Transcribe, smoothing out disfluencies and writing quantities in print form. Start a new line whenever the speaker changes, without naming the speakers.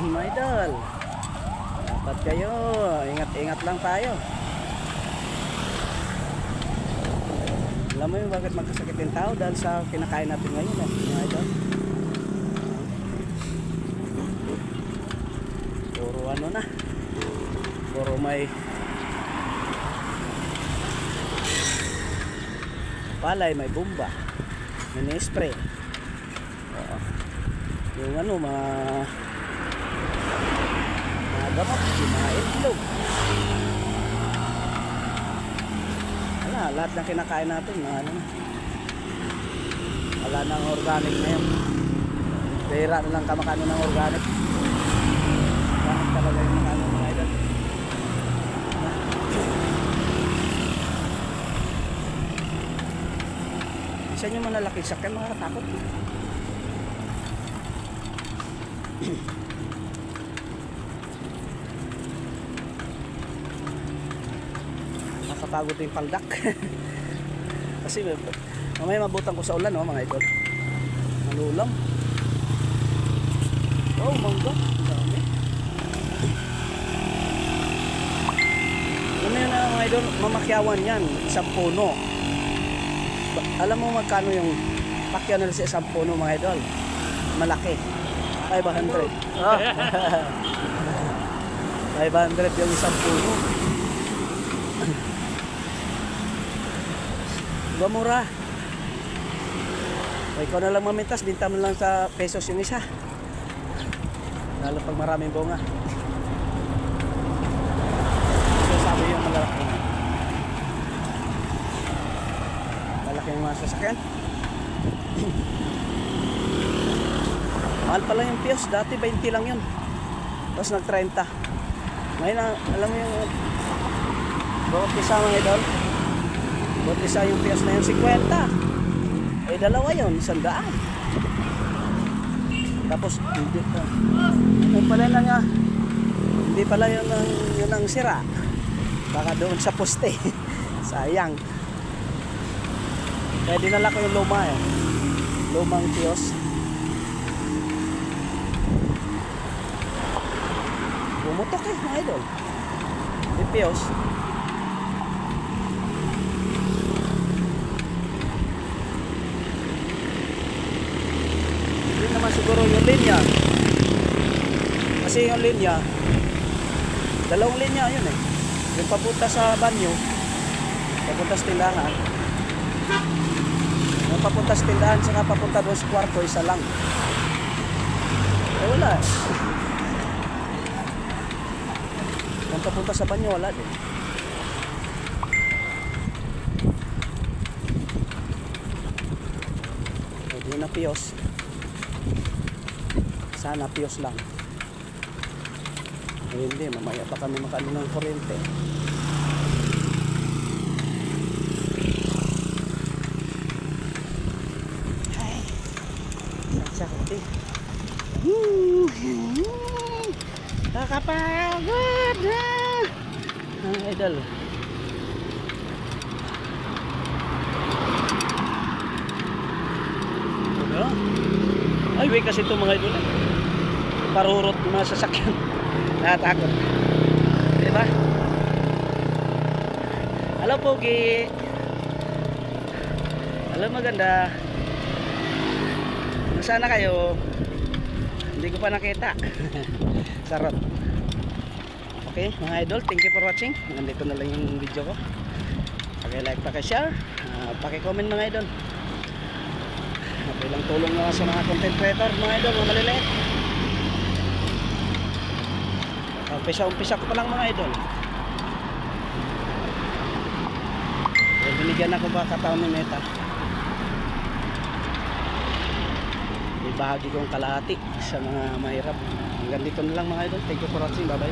mga idol. Dapat kayo, ingat-ingat lang tayo. Alam mo yung bakit magkasakit yung tao? Dahil sa kinakain natin ngayon mga idol. Puro ano na, puro may palay, may bomba, may spray. Yung ano, mga gamot, yung mga itlog. Wala, lahat ng kinakain natin ano, wala nang organic na yun. Pera na lang kamakano ng organic. Bakit talaga yung makano mga idol? Isa nyo manalaki sakyan, makakatakot. Nakapagod yung paldak. Kasi mamaya mabutan ko sa ulan mga idol. Malulang. Oh, mangga. Dami. Ano yun mga idol? Mamakyawan yan. Isang puno. Alam mo magkano yung pakyaw nila sa isang puno mga idol? Malaki. 500. Oh. 500 yung isang puno. Mura. O ikaw na lang mamintas, binta mo lang sa pesos yung isa. Lalo pag maraming bunga. So sabi yung malalaki. Malaki yung mga sasakyan. Mahal pala yung piyos, dati 20 lang yun. Tapos nag 30. Ngayon alam mo yung bawat isa mga idol. Bawat isa yung piyos na yun 50. Eh dalawa yun, 100. Tapos hindi pa. Yung pala na nga, hindi pala yun ang sira. Baka doon sa poste. Sayang. Kaya dinala ko yung luma lumang piyos. Pumutok mga idol. Yung piyos. Hindi naman siguro yung linya. Kasi yung linya, dalawang linya yun yung papunta sa banyo, papunta sa tindahan. Yung papunta sa tindahan, saka papunta doon sa kwarto, isa lang. Eh wala Yung papunta sa banyo, wala din. Hindi na piyos. Sana piyos lang. Eh, hindi, mamaya pa kami makaano ng kuryente. Ay, sakit kakapagod idol. Highway kasi ito mga idol. Parurot ng mga sasakyan. Nakatakot. Diba? Hello Pogi. Hello maganda. Nasaan na kayo? Hindi ko pa nakita. Sarap. Okay mga idol, thank you for watching. Nandito na lang yung video ko. Paki-like, paki-share, paki-comment mga idol. Okay lang tulong na sa mga content creator mga idol, mga maliliit. Umpisa ko pa lang mga idol. Binigyan ako ba kataon ni Meta. Ibahagi kong kalahati sa mga mahirap. Hanggang dito na lang mga idol. Thank you for watching. Bye bye.